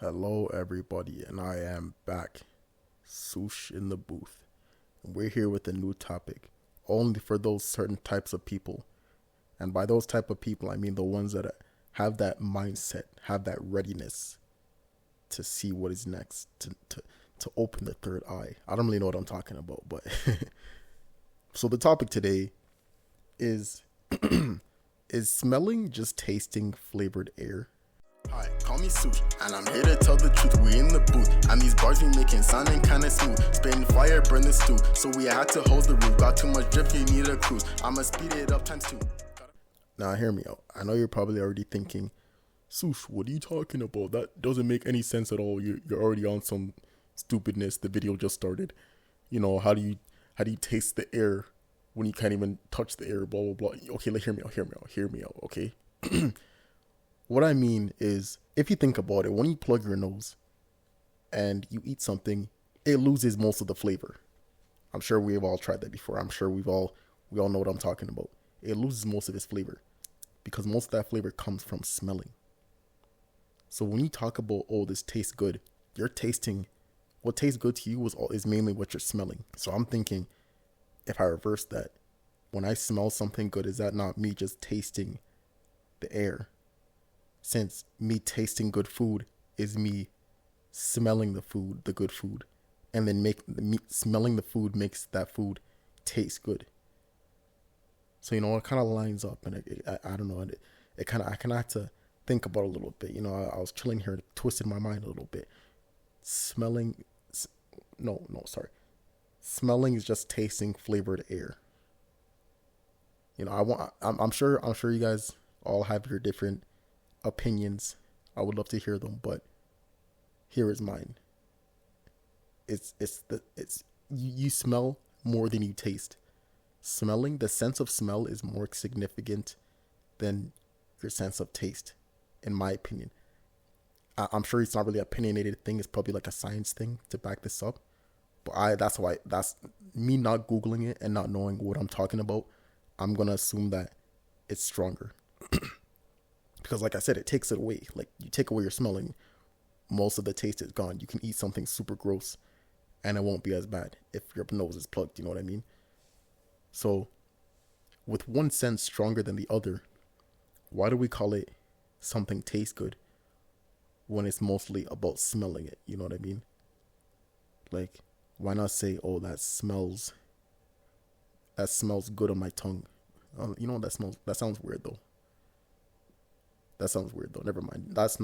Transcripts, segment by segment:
Hello, everybody, and I am back. Swoosh in the booth. And we're here with a new topic, only for those certain types of people. And by those type of people, I mean the ones that have that mindset, have that readiness to see what is next, to open the third eye. I don't really know what I'm talking about, but so the topic today is is smelling just tasting flavored air? Hi, call me Sush, and I'm here to tell the truth. We in the booth, and these bars we making sounding kinda smooth. Spitting fire, burn the stew, so we had to hold the roof. Got too much drip, you need a cruise. I'ma speed it up times two. Now hear me out. I know you're probably already thinking, Sush, what are you talking about? That doesn't make any sense at all. You're already on some stupidness. The video just started. You know, how do you taste the air when you can't even touch the air? Blah blah blah. Okay, hear me out. Okay. What I mean is, if you think about it, when you plug your nose and you eat something, it loses most of the flavor. I'm sure we've all tried that before. I'm sure we all know what I'm talking about. It loses most of its flavor because most of that flavor comes from smelling. So when you talk about, oh, this tastes good, you're tasting what tastes good to you is mainly what you're smelling. So I'm thinking, if I reverse that, when I smell something good, is that not me just tasting the air? Since me tasting good food is me smelling the food, the good food, and then smelling the food makes that food taste good. So it kind of lines up, and I don't know, it kind of I kind of have to think about it a little bit. I was chilling here, twisting my mind a little bit. Smelling, sorry, smelling is just tasting flavored air. I'm sure you guys all have your different opinions. I would love to hear them, but here is mine. It's you smell more than you taste. Smelling, the sense of smell is more significant than your sense of taste, in my opinion. I'm sure it's not really an opinionated thing. It's probably like a science thing to back this up. But that's me not Googling it and not knowing what I'm talking about. I'm gonna assume that it's stronger. Because like I said, it takes it away. Like, you take away your smelling, most of the taste is gone. You can eat something super gross and it won't be as bad if your nose is plugged, you know what I mean? So with one sense stronger than the other, why do we call it something tastes good when it's mostly about smelling it? You know what I mean? Like, why not say, oh, that smells good on my tongue? That sounds weird though. Never mind. That's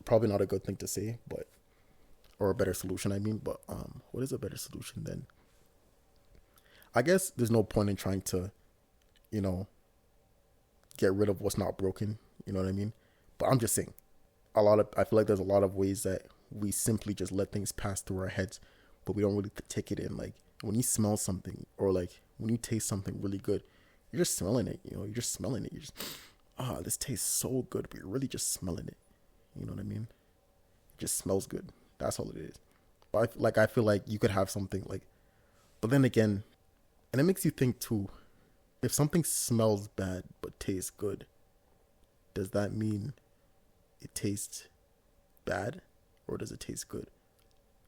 probably not a good thing to say, or a better solution, I mean. But what is a better solution then? I guess there's no point in trying to, get rid of what's not broken. You know what I mean? But I'm just saying, I feel like there's a lot of ways that we simply just let things pass through our heads, but we don't really take it in. Like, when you smell something, or like when you taste something really good, you're just smelling it. You're just smelling it. You're just, this tastes so good, but you're really just smelling it. You know what I mean? It just smells good. That's all it is. But I feel like you could have something like, but then again, and it makes you think too, if something smells bad but tastes good, does that mean it tastes bad, or does it taste good?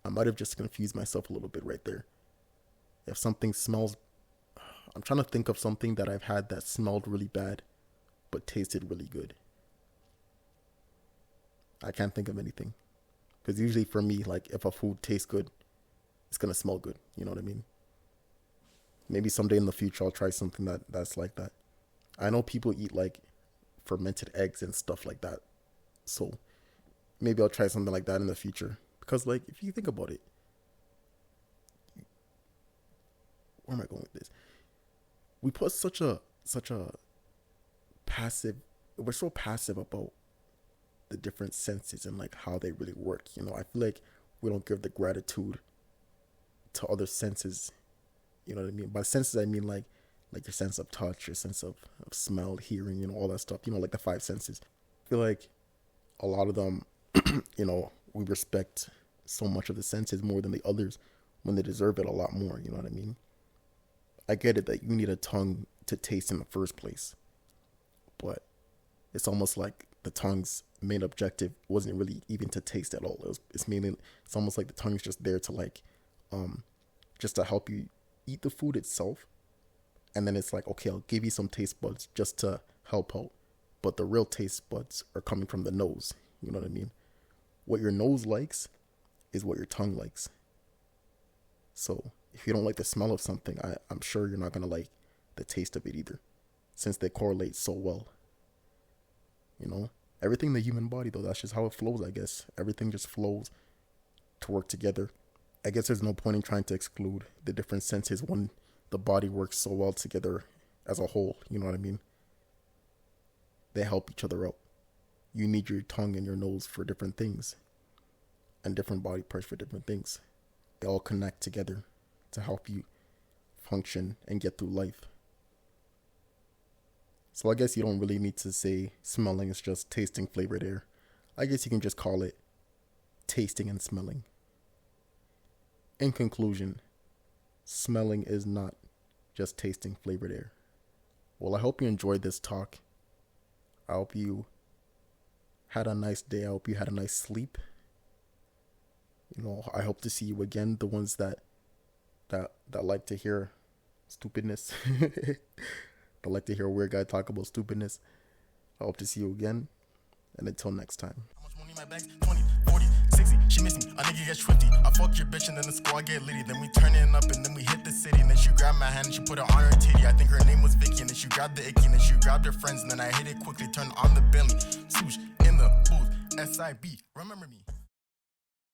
I might have just confused myself a little bit right there. If something smells, I'm trying to think of something that I've had that smelled really bad but tasted really good. I can't think of anything. Because usually for me, like, if a food tastes good, it's going to smell good. You know what I mean? Maybe someday in the future I'll try something that's like that. I know people eat like fermented eggs and stuff like that. So maybe I'll try something like that in the future. Because, like, if you think about it, where am I going with this? We put such a passive, we're so passive about the different senses and like how they really work. I feel like we don't give the gratitude to other senses. You know what I mean? By senses, I mean like your sense of touch, your sense of smell, hearing, all that stuff, like the five senses. I feel like a lot of them, we respect so much of the senses more than the others when they deserve it a lot more. You know what I mean? I get it that you need a tongue to taste in the first place, but it's almost like the tongue's main objective wasn't really even to taste at all. It's almost like the tongue's just there to like, just to help you eat the food itself. And then it's like, okay, I'll give you some taste buds just to help out. But the real taste buds are coming from the nose. You know what I mean? What your nose likes is what your tongue likes. So if you don't like the smell of something, I'm sure you're not going to like the taste of it either, since they correlate so well. You know, everything in the human body, though, that's just how it flows, I guess. Everything just flows to work together. I guess there's no point in trying to exclude the different senses when the body works so well together as a whole. You know what I mean? They help each other out. You need your tongue and your nose for different things, and different body parts for different things. They all connect together to help you function and get through life. So I guess you don't really need to say smelling is just tasting flavored air. I guess you can just call it tasting and smelling. In conclusion, smelling is not just tasting flavored air. Well, I hope you enjoyed this talk. I hope you had a nice day. I hope you had a nice sleep. You know, I hope to see you again. The ones that like to hear stupidness. That like to hear a weird guy talk about stupidness. I hope to see you again. And until next time. How much money in my bags? 20, 40, 60. She miss me. A nigga gets 50. I fuck your bitch and then the squad get litty. Then we turn it up and then we hit the city. And then she grabbed my hand and she put it on her titty. I think her name was Vicky. And then she grabbed the icky. And then she grabbed her friends. And then I hit it quickly. Turned on the Bentley. Swoosh in the booth. SIB. Remember me.